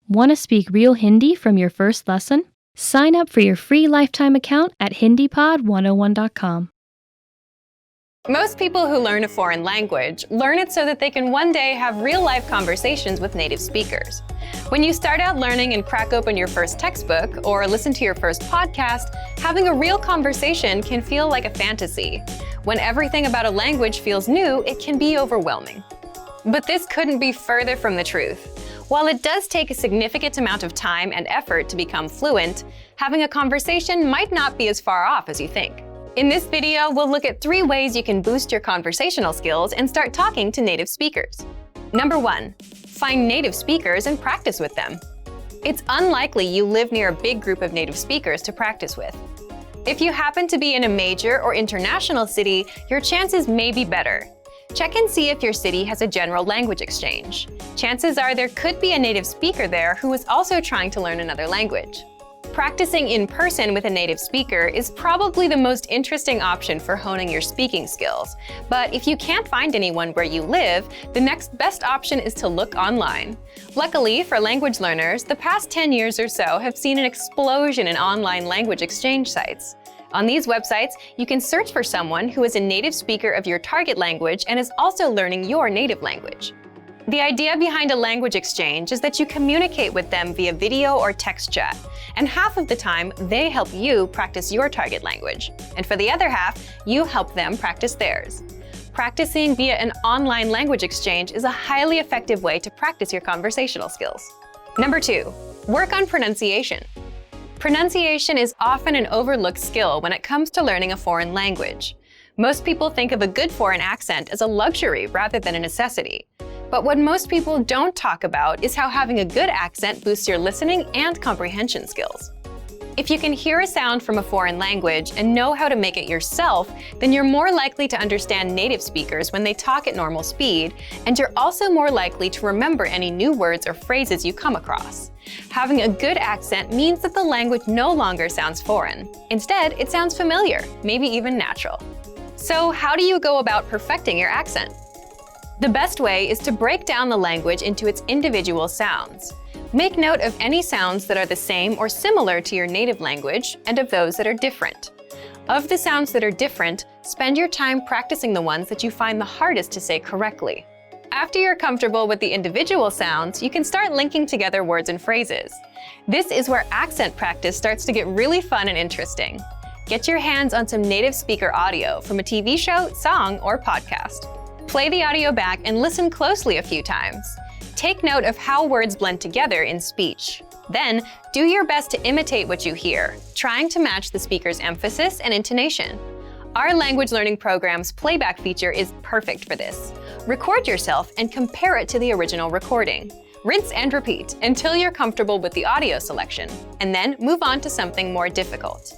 Want to speak real Hindi from your first lesson? Sign up for your free lifetime account at HindiPod101.com. Most people who learn a foreign language learn it so that they can one day have real-life conversations with native speakers. When you start out learning and crack open your first textbook or listen to your first podcast, having a real conversation can feel like a fantasy. When everything about a language feels new, it can be overwhelming. But this couldn't be further from the truth. While it does take a significant amount of time and effort to become fluent, having a conversation might not be as far off as you think. In this video, we'll look at 3 ways you can boost your conversational skills and start talking to native speakers. Number 1, find native speakers and practice with them. It's unlikely you live near a big group of native speakers to practice with. If you happen to be in a major or international city, your chances may be better. Check and see if your city has a general language exchange. Chances are there could be a native speaker there who is also trying to learn another language. Practicing in person with a native speaker is probably the most interesting option for honing your speaking skills. But if you can't find anyone where you live, the next best option is to look online. Luckily for language learners, the past 10 years or so have seen an explosion in online language exchange sites. On these websites, you can search for someone who is a native speaker of your target language and is also learning your native language. The idea behind a language exchange is that you communicate with them via video or text chat, and half of the time, they help you practice your target language. And for the other half, you help them practice theirs. Practicing via an online language exchange is a highly effective way to practice your conversational skills. Number 2, work on pronunciation. Pronunciation is often an overlooked skill when it comes to learning a foreign language. Most people think of a good foreign accent as a luxury rather than a necessity. But what most people don't talk about is how having a good accent boosts your listening and comprehension skills. If you can hear a sound from a foreign language and know how to make it yourself, then you're more likely to understand native speakers when they talk at normal speed, and you're also more likely to remember any new words or phrases you come across. Having a good accent means that the language no longer sounds foreign. Instead, it sounds familiar, maybe even natural. So how do you go about perfecting your accent? The best way is to break down the language into its individual sounds. Make note of any sounds that are the same or similar to your native language and of those that are different. Of the sounds that are different, spend your time practicing the ones that you find the hardest to say correctly. After you're comfortable with the individual sounds, you can start linking together words and phrases. This is where accent practice starts to get really fun and interesting. Get your hands on some native speaker audio from a TV show, song, or podcast. Play the audio back and listen closely a few times. Take note of how words blend together in speech. Then, do your best to imitate what you hear, trying to match the speaker's emphasis and intonation. Our language learning program's playback feature is perfect for this. Record yourself and compare it to the original recording. Rinse and repeat until you're comfortable with the audio selection, and then move on to something more difficult.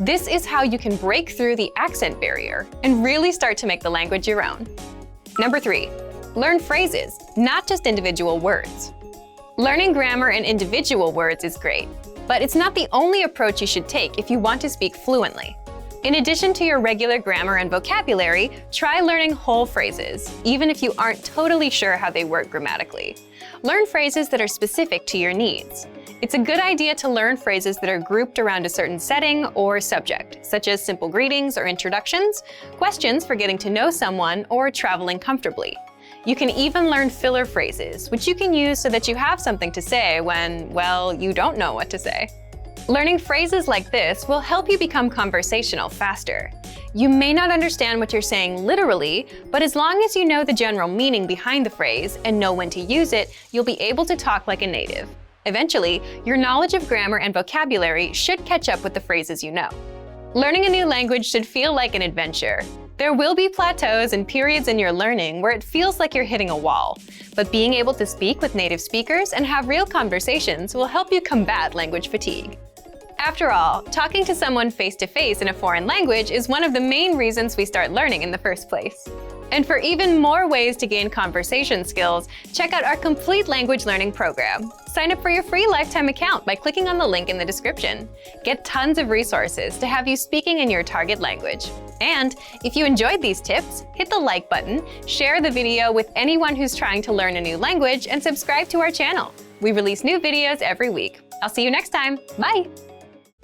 This is how you can break through the accent barrier and really start to make the language your own. Number 3, learn phrases, not just individual words. Learning grammar and individual words is great, but it's not the only approach you should take if you want to speak fluently. In addition to your regular grammar and vocabulary, try learning whole phrases, even if you aren't totally sure how they work grammatically. Learn phrases that are specific to your needs. It's a good idea to learn phrases that are grouped around a certain setting or subject, such as simple greetings or introductions, questions for getting to know someone, or traveling comfortably. You can even learn filler phrases, which you can use so that you have something to say when, well, you don't know what to say. Learning phrases like this will help you become conversational faster. You may not understand what you're saying literally, but as long as you know the general meaning behind the phrase and know when to use it, you'll be able to talk like a native. Eventually, your knowledge of grammar and vocabulary should catch up with the phrases you know. Learning a new language should feel like an adventure. There will be plateaus and periods in your learning where it feels like you're hitting a wall, but being able to speak with native speakers and have real conversations will help you combat language fatigue. After all, talking to someone face-to-face in a foreign language is one of the main reasons we start learning in the first place. And for even more ways to gain conversation skills, check out our complete language learning program. Sign up for your free lifetime account by clicking on the link in the description. Get tons of resources to have you speaking in your target language. And if you enjoyed these tips, hit the like button, share the video with anyone who's trying to learn a new language, and subscribe to our channel. We release new videos every week. I'll see you next time. Bye!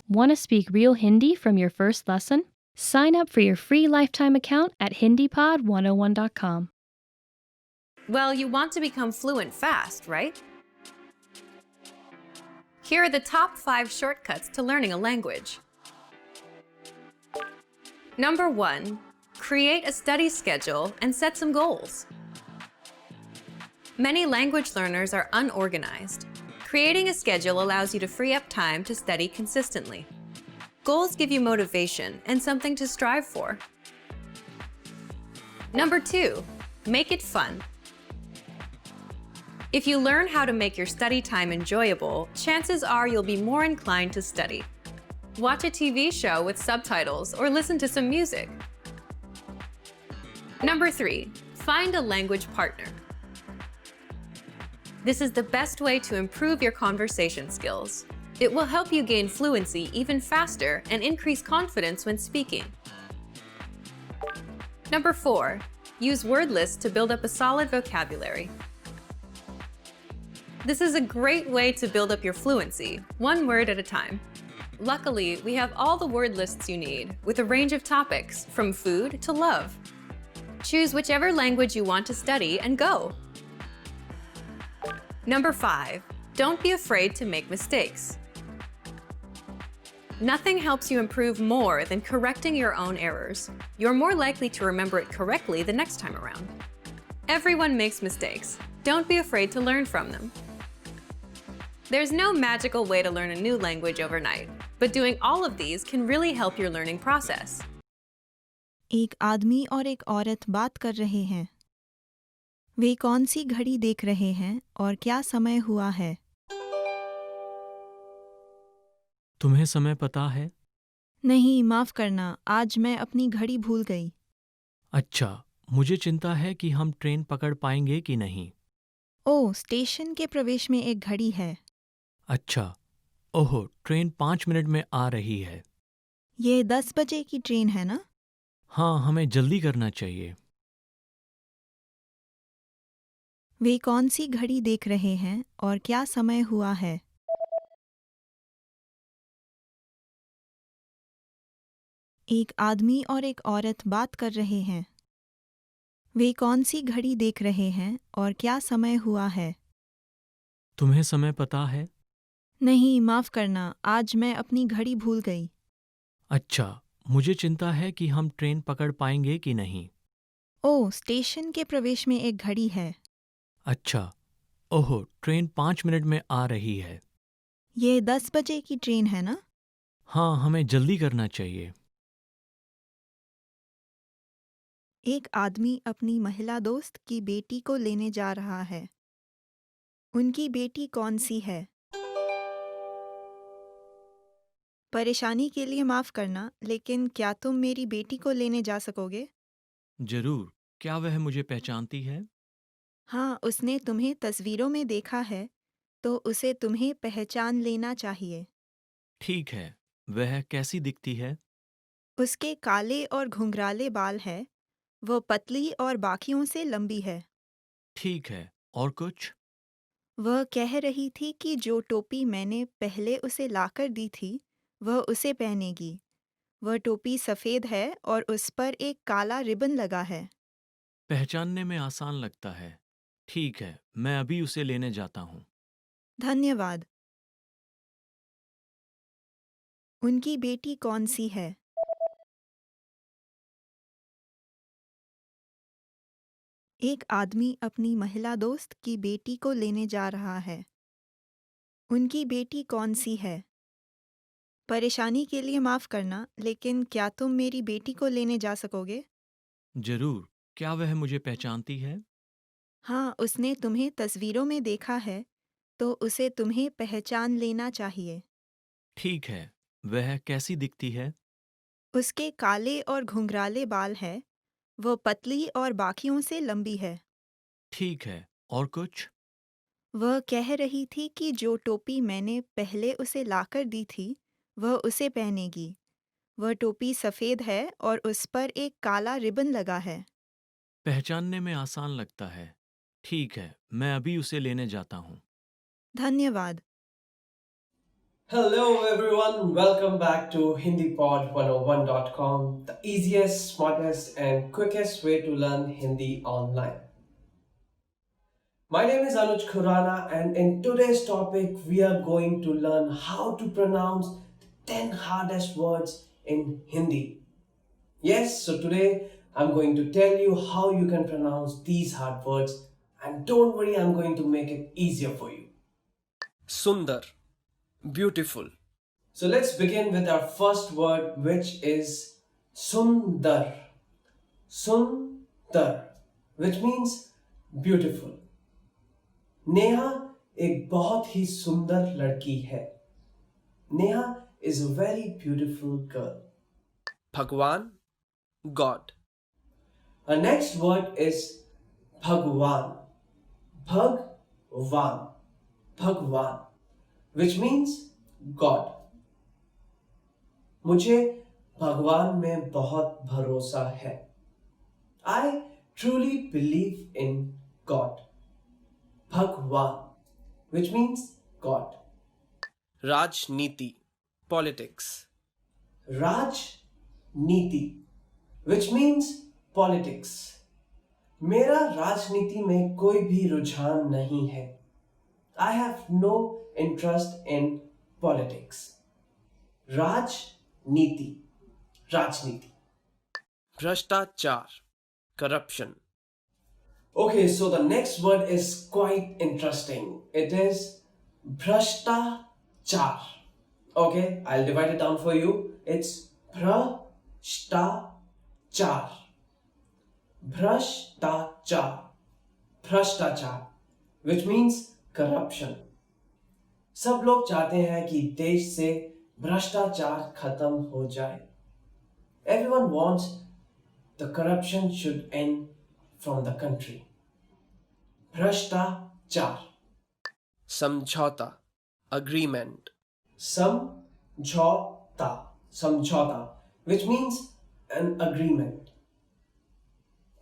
Want to speak real Hindi from your first lesson? Sign up for your free lifetime account at HindiPod101.com. Well, you want to become fluent fast, right? Here are the top 5 shortcuts to learning a language. Number 1. Create a study schedule and set some goals. Many language learners are unorganized. Creating a schedule allows you to free up time to study consistently. Goals give you motivation and something to strive for. Number 2. Make it fun. If you learn how to make your study time enjoyable, chances are you'll be more inclined to study. Watch a TV show with subtitles or listen to some music. Number 3. Find a language partner. This is the best way to improve your conversation skills. It will help you gain fluency even faster and increase confidence when speaking. Number 4. Use word lists to build up a solid vocabulary. This is a great way to build up your fluency, one word at a time. Luckily, we have all the word lists you need, with a range of topics, from food to love. Choose whichever language you want to study and go. Number 5. Don't be afraid to make mistakes. Nothing helps you improve more than correcting your own errors. You're more likely to remember it correctly the next time around. Everyone makes mistakes. Don't be afraid to learn from them. There's no magical way to learn a new language overnight, but doing all of these can really help your learning process. एक आदमी और एक औरत बात कर रहे हैं। वे कौन सी घड़ी देख रहे हैं और क्या समय हुआ है? तुम्हें समय पता है? नहीं, माफ़ करना, आज मैं अपनी घड़ी भूल गई। अच्छा, मुझे चिंता है कि हम ट्रेन पकड़ पाएंगे कि नहीं। ओह, स्टेशन के प्रवेश में एक घड़ी है। अच्छा, ओहो, ट्रेन 5 मिनट में आ रही है। ये 10 बजे की ट्रेन है ना? हाँ, हमें जल्दी करना चाहिए। वे कौन सी घड़ी देख रहे हैं और क्या समय हुआ है? एक आदमी और एक औरत बात कर रहे हैं। वे कौन सी घड़ी देख रहे हैं और क्या समय हुआ है? तुम्हें समय पता है? नहीं, माफ़ करना, आज मैं अपनी घड़ी भूल गई। अच्छा, मुझे चिंता है कि हम ट्रेन पकड़ पाएंगे कि नहीं। ओह, स्टेशन के प्रवेश में एक घड़ी है। अच्छा, ओहो, ट्रेन 5 मिनट में आ रही है। ये 10 बजे की ट्रेन है ना? हाँ, हमें जल्दी करना चाहिए। एक आदमी अपनी महिला दोस्त की बेटी को लेने जा रहा है। उनकी बेटी कौन सी है? परेशानी के लिए माफ़ करना, लेकिन क्या तुम मेरी बेटी को लेने जा सकोगे? जरूर, क्या वह मुझे पहचानती है? हाँ, उसने तुम्हें तस्वीरों में देखा है, तो उसे तुम्हें पहचान लेना चाहिए। ठीक है, वह कैसी दिखती है? उसके काले और घुंघराले बाल हैं, वो पतली और बाकियों से लंबी है। ठीक है, और कुछ? वह कह रही थी कि जो टोपी मैंने पहले उसे लाकर दी थी, वह उसे पहनेगी। वह टोपी सफ़ेद है और उस पर एक काला रिबन लगा है। पहचानने में आसान लगता है। ठीक है, मैं अभी उसे लेने जाता हूँ। धन्यवाद। उनकी बेटी कौन सी है? एक आदमी अपनी महिला दोस्त की बेटी को लेने जा रहा है। उनकी बेटी कौन सी है? परेशानी के लिए माफ़ करना, लेकिन क्या तुम मेरी बेटी को लेने जा सकोगे? जरूर, क्या वह मुझे पहचानती है? हाँ, उसने तुम्हें तस्वीरों में देखा है, तो उसे तुम्हें पहचान लेना चाहिए। ठीक है, वह कैसी दिखती है? उसके काले और घुंघराले बाल हैं, वो पतली और बाकियों से लंबी है। ठीक है, और कुछ? वह कह रही थी कि जो टोपी मैंने पहले उसे लाकर दी थी, वह उसे पहनेगी। वह टोपी सफ़ेद है और उस पर एक काला रिबन लगा है। पहचानने में आसान लगता है। ठीक है, मैं अभी उसे लेने जाता हूँ। धन्यवाद। Hello everyone, welcome back to HindiPod101.com, the easiest, smartest, and quickest way to learn Hindi online. My name is Anuj Khurana, and in today's topic, we are going to learn how to pronounce the 10 hardest words in Hindi. Yes, so today I'm going to tell you how you can pronounce these hard words, and don't worry, I'm going to make it easier for you. Sundar, beautiful. So let's begin with our first word, which is sundar. Sundar, which means beautiful. Neha एक बहुत ही सुंदर लड़की है. Neha is a very beautiful girl. Bhagwan, God. Our next word is Bhagwan. Bhagwan. Bhagwan, which means God. मुझे भगवान में बहुत भरोसा है. I truly believe in God. Bhagwan, which means God. Rajniti, politics. Rajniti, which means politics. मेरा राजनीति में कोई भी रुझान नहीं है. I have no interest in politics. Rajniti. Rajniti. Bhrashtachar, corruption. Okay, so the next word is quite interesting. It is bhrashtachar. Okay, I'll divide it down for you. It's bhrashtachar. Bhrashtachar. Bhrashtachar, which means corruption. सब लोग चाहते हैं कि देश से भ्रष्टाचार खत्म हो जाए. Everyone wants the corruption should end from the country. Bhrashtachar. Samjhauta, agreement. Samjhauta. Samjhauta, which means an agreement.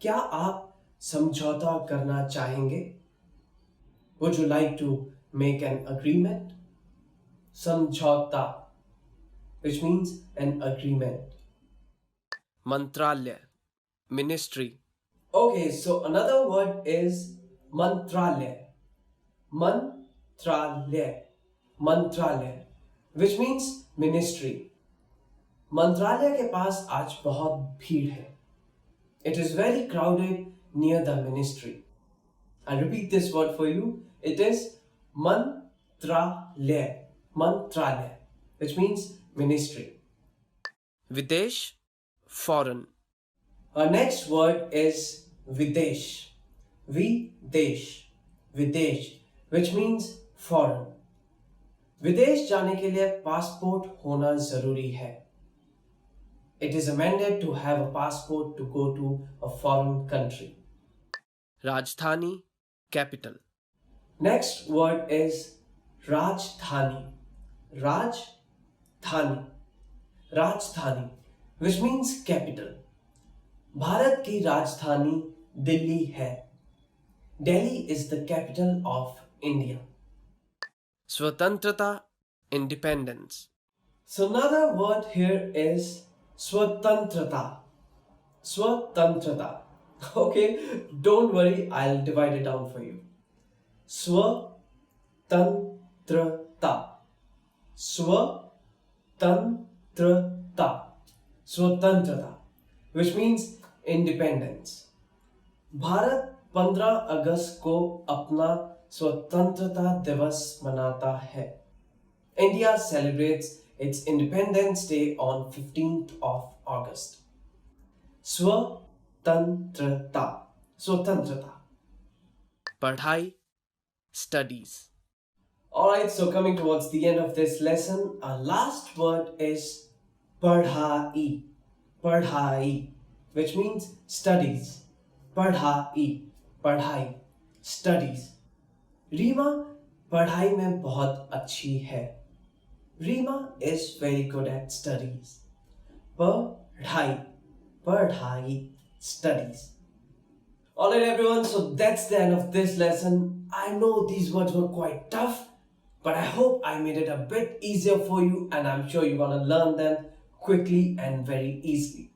क्या आप समझौता करना चाहेंगे? Would you like to make an agreement? Samjhauta, which means an agreement. Mantralaya, ministry. Okay, so another word is mantralaya. Mantralaya. Mantralaya, which means ministry. मंत्रालय के पास आज बहुत भीड़ है. It is very crowded near the ministry. I'll repeat this word for you. It is mantralaya. Mantralaya, which means ministry. Videsh, foreign. Our next word is Videsh. Videsh. Videsh, which means foreign. विदेश जाने के लिए passport होना जरूरी है. It is amended to have a passport to go to a foreign country. Rajdhani, capital. Next word is Rajdhani. Rajdhani. Rajdhani, which means capital. Bharat की राजधानी दिल्ली है. Delhi is the capital of India. Swatantrata, independence. So another word here is Swatantrata. Swatantrata. Okay, don't worry, I'll divide it down for you. Swatantrata. Swatantrata. Swatantrata, which means independence. Bharat 15 अगस्त को अपना स्वतंत्रता दिवस मनाता है. India celebrates its Independence Day on 15th of August. Swatantrata. Swatantrata. Padhai, studies. Alright, so coming towards the end of this lesson, our last word is padhai. Padhai, which means studies. Padhai. Padhai. Studies. Reema पढ़ाई में बहुत अच्छी है. Reema is very good at studies. पढ़ाई. Padhai. Studies. Alright everyone, so that's the end of this lesson. I know these words were quite tough, but I hope I made it a bit easier for you, and I'm sure you're gonna learn them quickly and very easily.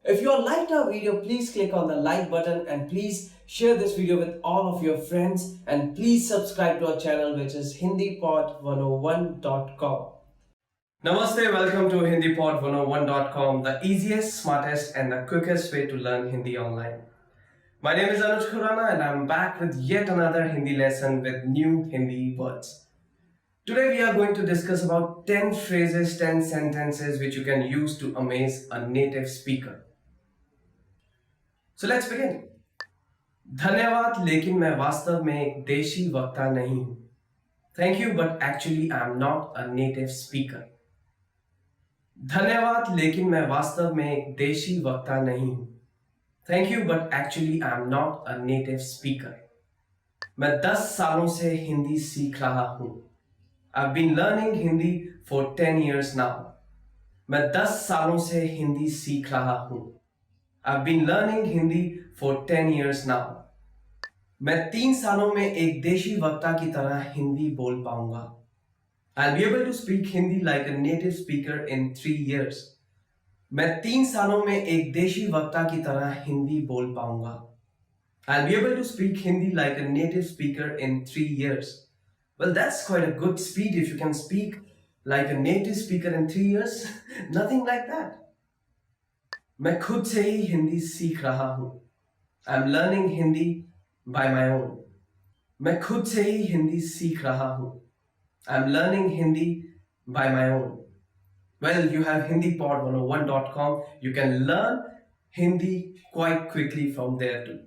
If you all liked our video, please click on the like button and please share this video with all of your friends, and please subscribe to our channel, which is hindipod101.com. Namaste, welcome to hindipod101.com, the easiest, smartest and the quickest way to learn Hindi online. My name is Anuj Khurana and I'm back with yet another Hindi lesson with new Hindi words. Today we are going to discuss about 10 phrases, 10 sentences which you can use to amaze a native speaker. So let's begin. धन्यवाद, लेकिन मैं वास्तव में एक देशी वक्ता नहीं हूं. Thank you, but actually I am not a native speaker. धन्यवाद, लेकिन मैं वास्तव में एक देशी वक्ता नहीं हूं. Thank you, but actually I am not a native speaker. मैं 10 सालों से हिंदी सीख रहा हूं. I've been learning Hindi for 10 years now. मैं 10 सालों से हिंदी सीख रहा हूं. I've been learning Hindi for 10 years now. मैं 3 सालों में एक देशी वक्ता की तरह हिंदी बोल पाऊंगा. I'll be able to speak Hindi like a native speaker in 3 years. मैं 3 सालों में एक देशी वक्ता की तरह हिंदी बोल पाऊंगा. I'll be able to speak Hindi like a native speaker in 3 years. Well, that's quite a good speed if you can speak like a native speaker in 3 years. Nothing like that. मैं खुद से ही हिंदी सीख रहा हूं. I'm learning Hindi by my own. मैं खुद से ही हिंदी सीख रहा हूं. I'm learning Hindi by my own. Well, you have hindipod101.com. You can learn Hindi quite quickly from there too.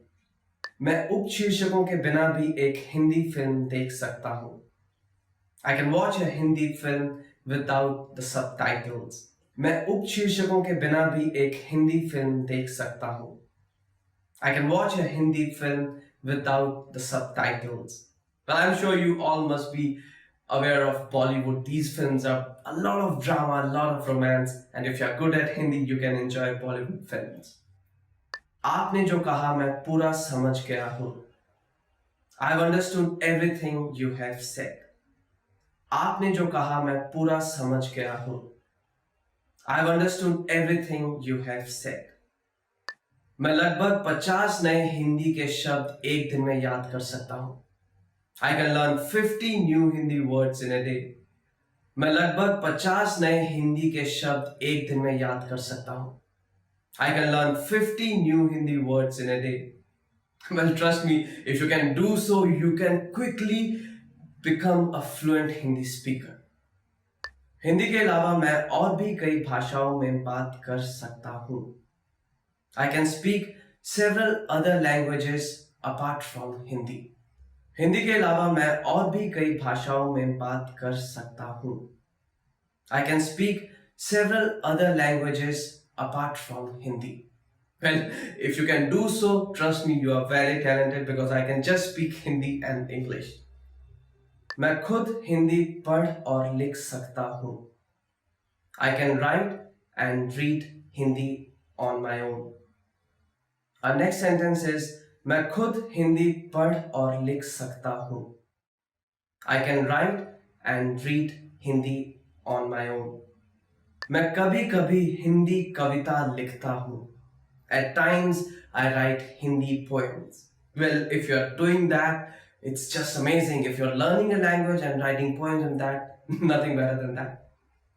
मैं उपशीर्षकों के बिना भी एक हिंदी फिल्म देख सकता हूं. I can watch a Hindi film without the subtitles. मैं उपशीर्षकों के बिना भी एक हिंदी फिल्म देख सकता हूं. I can watch a Hindi film without the subtitles. Well, I'm sure you all must be aware of Bollywood. These films are a lot of drama, a lot of romance, and if you're good at Hindi, you can enjoy Bollywood films. आपने जो कहा मैं पूरा समझ गया हूं. I've understood everything you have said. आपने जो कहा मैं पूरा समझ गया हूं. I've understood everything you have said. मैं लगभग 50 नए हिंदी के शब्द एक दिन में याद कर सकता हूं. I can learn 50 new Hindi words in a day. मैं लगभग 50 नए हिंदी के शब्द एक दिन में याद कर सकता हूं. I can learn 50 new Hindi words in a day. Well, trust me, if you can do so, you can quickly become a fluent Hindi speaker. Hindi के अलावा मैं और भी कई भाषाओं में बात कर सकता हूं. I can speak several other languages apart from Hindi. Hindi के अलावा मैं और भी कई भाषाओं में बात कर सकता हूं. I can speak several other languages apart from Hindi. Well, if you can do so, trust me, you are very talented because I can just speak Hindi and English. मैं खुद हिंदी पढ़ और लिख सकता हूं. I can write and read Hindi on my own. Our next sentence is मैं खुद हिंदी पढ़ और लिख सकता हूं. I can write and read Hindi on my own. मैं कभी कभी हिंदी कविता लिखता हूं. At times I write Hindi poems. Well, if you're doing that, it's just amazing. If you're learning a language and writing poems and that, nothing better than that.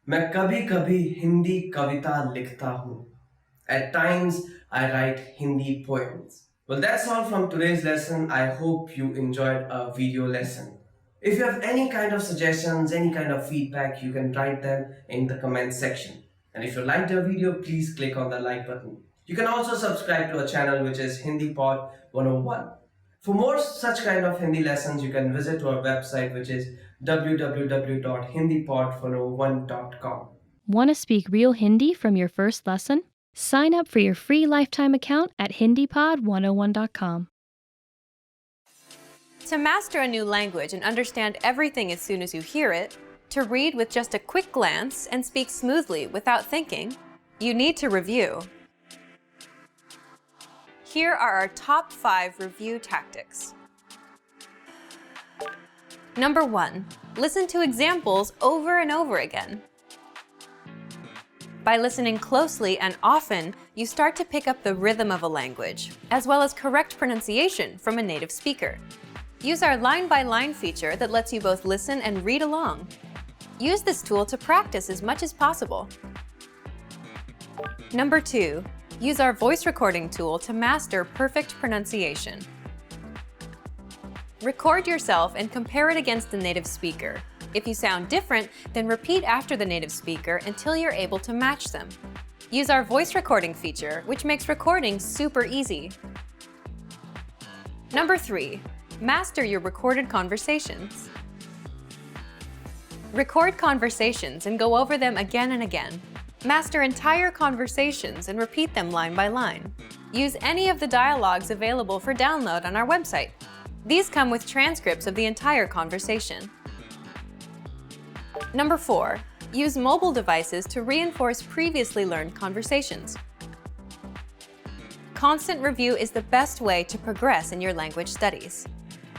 मैं कभी कभी हिंदी कविता लिखता हूं. At times I write Hindi poems. Well, that's all from today's lesson. I hope you enjoyed our video lesson. If you have any kind of suggestions, any kind of feedback, you can write them in the comment section. And if you liked our video, please click on the like button. You can also subscribe to our channel, which is HindiPod 101. For more such kind of Hindi lessons, you can visit our website, which is www.hindipod101.com. Want to speak real Hindi from your first lesson? Sign up for your free lifetime account at hindipod101.com. To master a new language and understand everything as soon as you hear it, to read with just a quick glance and speak smoothly without thinking, you need to review. Here are our top 5 review tactics. Number 1. Listen to examples over and over again. By listening closely and often, you start to pick up the rhythm of a language, as well as correct pronunciation from a native speaker. Use our line-by-line feature that lets you both listen and read along. Use this tool to practice as much as possible. Number 2. Use our voice recording tool to master perfect pronunciation. Record yourself and compare it against the native speaker. If you sound different, then repeat after the native speaker until you're able to match them. Use our voice recording feature, which makes recording super easy. Number 3. Master your recorded conversations. Record conversations and go over them again and again. Master entire conversations and repeat them line by line. Use any of the dialogues available for download on our website. These come with transcripts of the entire conversation. Number 4. Use mobile devices to reinforce previously learned conversations. Constant review is the best way to progress in your language studies.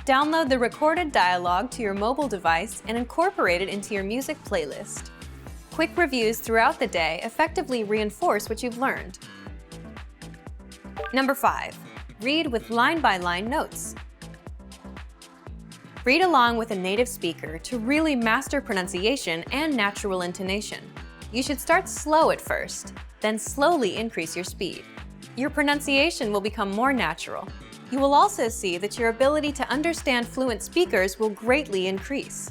Download the recorded dialogue to your mobile device and incorporate it into your music playlist. Quick reviews throughout the day effectively reinforce what you've learned. Number 5. Read with line-by-line notes. Read along with a native speaker to really master pronunciation and natural intonation. You should start slow at first, then slowly increase your speed. Your pronunciation will become more natural. You will also see that your ability to understand fluent speakers will greatly increase.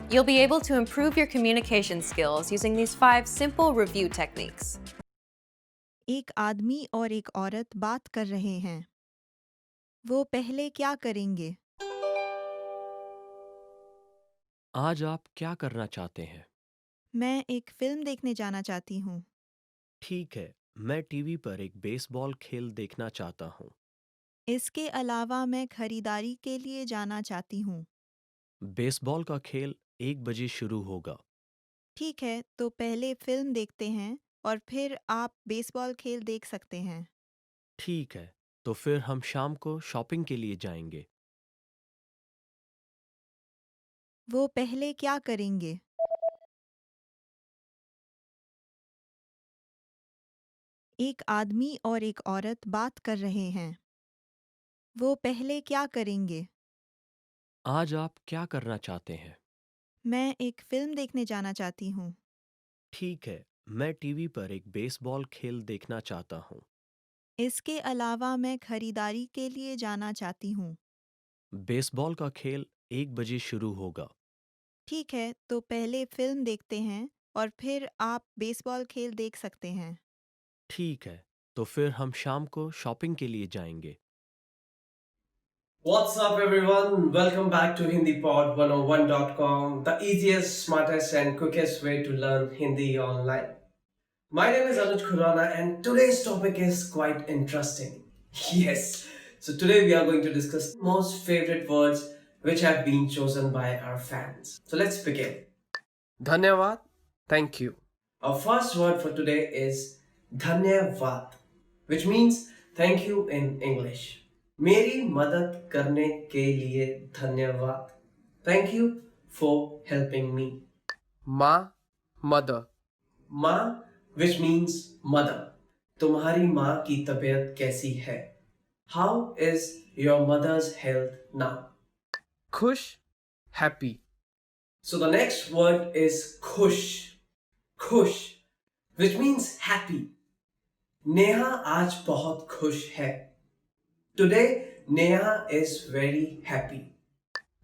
You'll be able to improve your communication skills using these 5 simple review techniques. एक आदमी और एक औरत बात कर रहे हैं। वो पहले क्या करेंगे? आज आप क्या करना चाहते हैं? मैं एक फिल्म देखने जाना चाहती हूँ। ठीक है, मैं टीवी पर एक बेसबॉल खेल देखना चाहता हूँ। इसके अलावा मैं खरीदारी के लिए जाना चाहती हूँ। बेसबॉल का खेल 1 बजे शुरू होगा। ठीक है, तो पहले फिल्म देखते हैं और फिर आप बेसबॉल खेल देख सकते हैं। ठीक है, तो फिर हम शाम को शॉपिंग के लिए जाएंगे। वो पहले क्या करेंगे? एक आदमी और एक औरत बात कर रहे हैं। वो पहले क्या करेंगे? आज आप क्या करना चाहते हैं? मैं एक फिल्म देखने जाना चाहती हूँ। ठीक है, मैं टीवी पर एक बेसबॉल खेल देखना चाहता हूँ। इसके अलावा मैं खरीदारी के लिए जाना चाहती हूँ। बेसबॉल का खेल 1 बजे शुरू होगा। ठीक है, तो पहले फिल्म देखते हैं और फिर आप बेसबॉल खेल देख सकते हैं। ठीक है, तो फिर हम शाम को शॉपिंग के लिए जाएंगे। What's up, everyone? Welcome back to HindiPod101.com, the easiest, smartest, and quickest way to learn Hindi online. My name is Anuj Khurana, and today's topic is quite interesting. Yes, so today we are going to discuss most favorite words which have been chosen by our fans. So let's begin. धन्यवाद. Thank you. Our first word for today is धन्यवाद, which means thank you in English. मेरी मदद करने के लिए धन्यवाद. Thank you for helping me. माँ, mother. माँ, which means mother. तुम्हारी माँ की तबीयत कैसी है? How is your mother's health now? खुश, happy. So the next word is खुश. खुश, which means happy. नेहा आज बहुत खुश है. Today, Neha is very happy.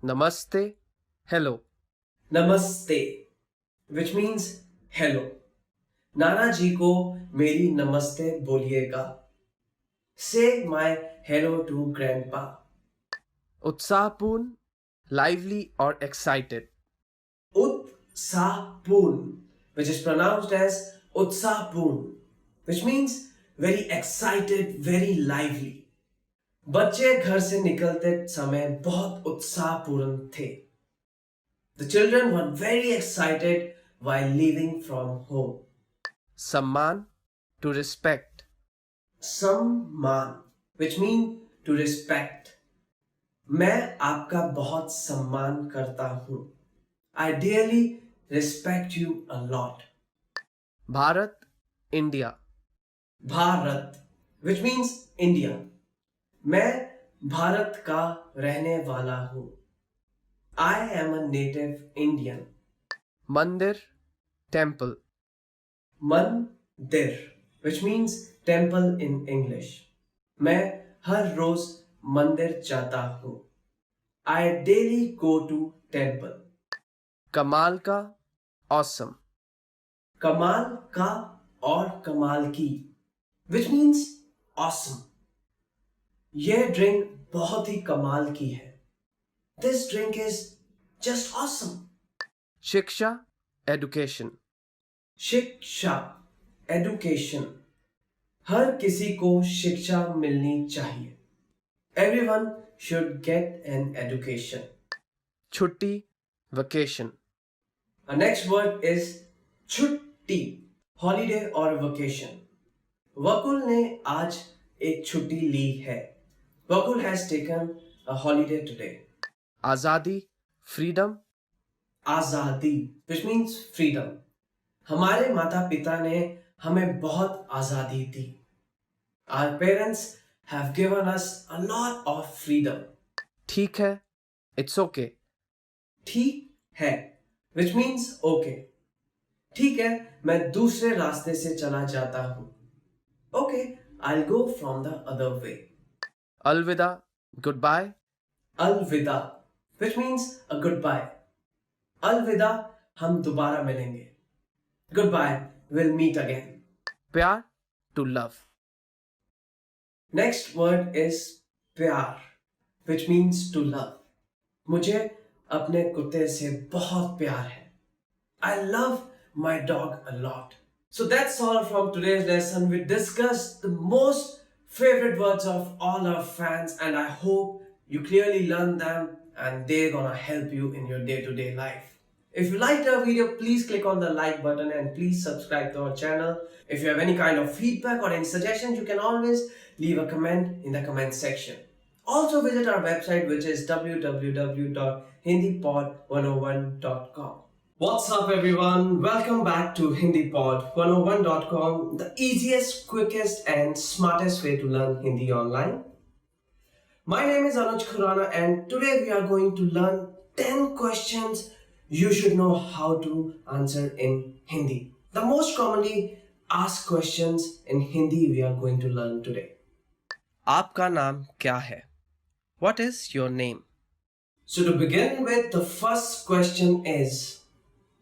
Namaste, hello. Namaste, which means hello. नाना जी को मेरी नमस्ते बोलिएगा. Say my hello to grandpa. उत्साहपूर्ण, lively or excited. Utsahpoon, which is pronounced as Utsahpoon, which means very excited, very lively. बच्चे घर से निकलते समय बहुत उत्साहपूर्ण थे. The children were very excited while leaving from home. सम्मान, to respect. Samman, which means to respect. मैं आपका बहुत सम्मान करता हूँ. I dearly respect you a lot. Bharat, India. Bharat, which means India. मैं भारत का रहने वाला हूँ. I am a native Indian. मंदिर, टेम्पल. मंदिर, which means temple in English. मैं हर रोज मंदिर जाता हूँ. I daily go to temple. कमाल का, awesome. कमाल का और कमाल की, which means awesome. यह ड्रिंक बहुत ही कमाल की है. This drink is just awesome. शिक्षा, education. शिक्षा, education. हर किसी को शिक्षा मिलनी चाहिए. Everyone should get an education. छुट्टी, vacation. Our next word is छुट्टी, holiday or vacation. वकुल ने आज एक छुट्टी ली है. वकुल has taken a holiday today. आज़ादी, freedom. आजादी, which means freedom. हमारे माता पिता ने हमें बहुत आजादी दी. Our parents have given us a lot of freedom. ठीक है, it's okay. ठीक है, which means okay. ठीक है, मैं दूसरे रास्ते से चला जाता हूँ. Okay, I'll go from the other way. अलविदा, goodbye. अलविदा, which means a goodbye. अलविदा, हम दोबारा मिलेंगे. Goodbye, we'll meet again. प्यार, to love. Next word is प्यार, which means to love. मुझे अपने कुत्ते से बहुत प्यार है. I love my dog a lot. So that's all from today's lesson. We discussed the most favorite words of all our fans, and I hope you clearly learned them and they're gonna help you in your day-to-day life. If you liked our video, please click on the like button and please subscribe to our channel. If you have any kind of feedback or any suggestions, you can always leave a comment in the comment section. Also visit our website, which is www.hindipod101.com. What's up everyone? Welcome back to HindiPod101.com, the easiest, quickest and smartest way to learn Hindi online. My name is Anuj Khurana and today we are going to learn 10 questions you should know how to answer in Hindi. The most commonly asked questions in Hindi we are going to learn today. आपका नाम क्या है? What is your name? So to begin with, the first question is,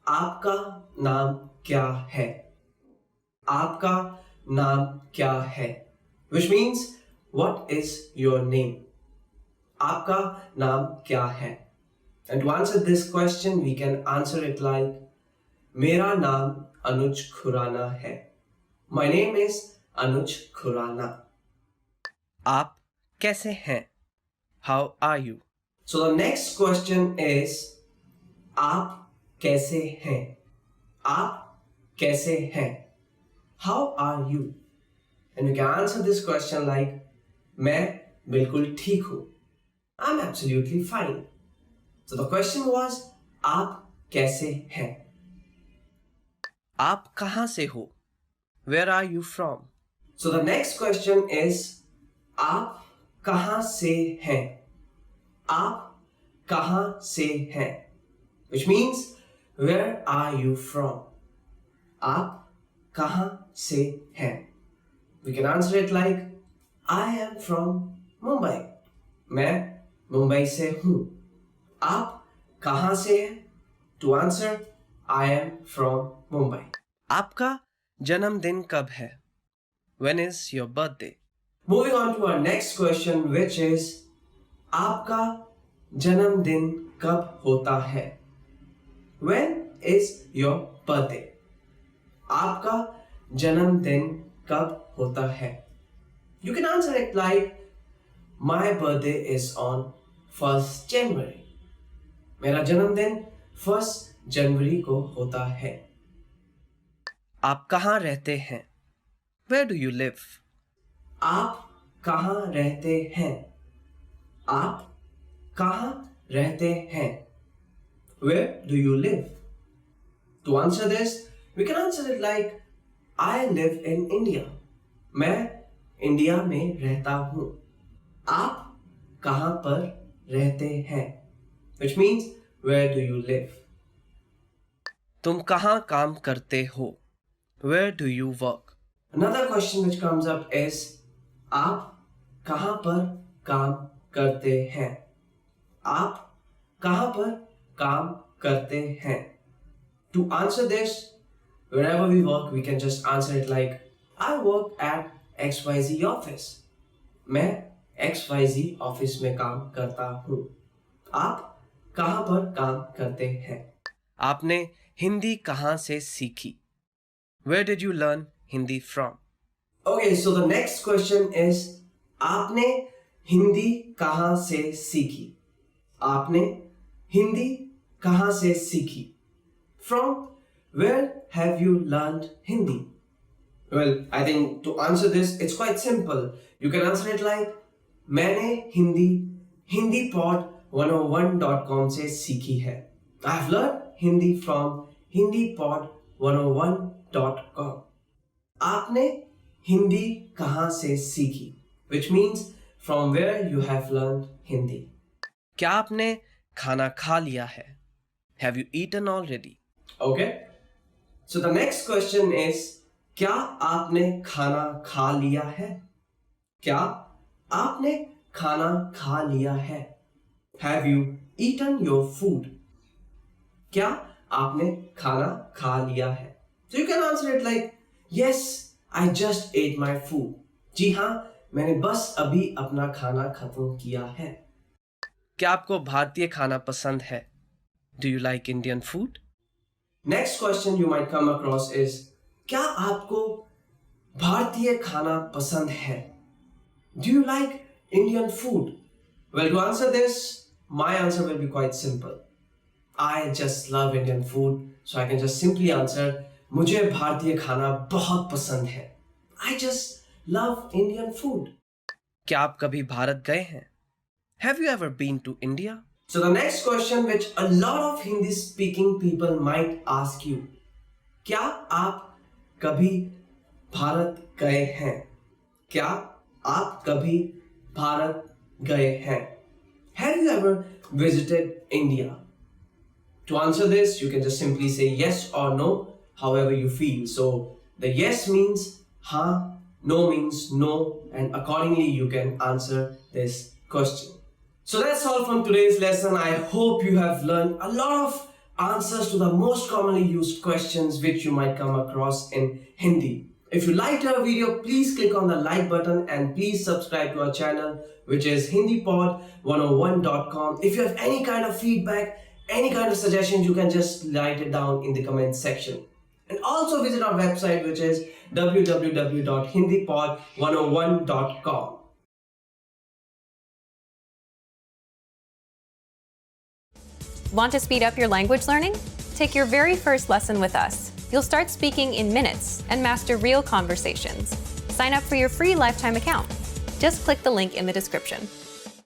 आपका नाम क्या है? आपका नाम क्या है? Which means, what is your name? आपका नाम क्या है? And to answer this question, we can answer it like, मेरा नाम अनुज खुराना है. My name is Anuj Khurana. आप कैसे हैं? How are you? So the next question is, आप कैसे हैं? आप कैसे हैं? How are you? And you can answer this question like, मैं बिल्कुल ठीक हूँ. I'm absolutely fine. So the question was, आप कैसे हैं? आप कहाँ से हो? Where are you from? So the next question is, आप कहाँ से हैं? आप कहाँ से हैं? Which means, where are you from? आप कहाँ से हैं? We can answer it like, I am from Mumbai. मैं मुंबई से हूँ. आप कहाँ से हैं? To answer, I am from Mumbai. आपका जन्मदिन कब है? When is your birthday? Moving on to our next question, which is, आपका जन्मदिन कब होता है? When is your birthday? आपका जन्मदिन कब होता है? You can answer it like, my birthday is on 1st January. मेरा जन्मदिन 1st जनवरी को होता है. आप कहाँ रहते हैं? Where do you live? आप कहाँ रहते हैं? आप कहाँ रहते हैं? Where do you live? To answer this, we can answer it like I live in India. मैं इंडिया में रहता हूँ. आप कहाँ पर रहते हैं? Which means where do you live? तुम कहाँ काम करते हो? Where do you work? Another question which comes up is आप कहाँ पर काम करते हैं? आप कहाँ पर काम करते हैं? To answer this, wherever we work, we can just answer it like I work at XYZ office. मैं XYZ ऑफिस में काम करता हूँ. आप कहाँ पर काम करते हैं? आपने हिंदी कहाँ से सीखी? Where did you learn Hindi from? Okay, so the next question is आपने हिंदी कहाँ से सीखी? आपने हिंदी कहाँ से सीखी? From where have you learned Hindi? Well, I think to answer this, it's quite simple. You can answer it like मैंने Hindi hindipod101.com से सीखी है. I've learned Hindi from hindipod101.com. आपने हिंदी कहाँ से सीखी? Which means from where you have learned Hindi. क्या आपने खाना खा लिया है? Have you eaten already? Okay. So the next question is क्या आपने खाना खा लिया है? क्या आपने खाना खा लिया है? Have you eaten your food? क्या आपने खाना खा लिया है? So you can answer it like yes, I just ate my food. जी हाँ, मैंने बस अभी अपना खाना खत्म किया है. क्या आपको भारतीय खाना पसंद है? Do you like Indian food? Next question you might come across is क्या आपको भारतीय खाना पसंद है? Do you like Indian food? Well, to answer this, my answer will be quite simple. I just love Indian food, so I can just simply answer मुझे भारतीय खाना बहुत पसंद है. I just love Indian food. क्या आप कभी भारत गए हैं? Have you ever been to India? So the next question which a lot of Hindi speaking people might ask you, क्या आप कभी भारत गए हैं? क्या आप कभी भारत गए हैं? Have you ever visited India? To answer this, you can just simply say yes or no, however you feel. So the yes means हाँ, no means no, and accordingly you can answer this question. So that's all from today's lesson. I hope you have learned a lot of answers to the most commonly used questions which you might come across in Hindi. If you liked our video, please click on the like button and please subscribe to our channel, which is hindipod101.com. If you have any kind of feedback, any kind of suggestions, you can just write it down in the comment section. And also visit our website, which is www.hindipod101.com. Want to speed up your language learning? Take your very first lesson with us. You'll start speaking in minutes and master real conversations. Sign up for your free lifetime account. Just click the link in the description.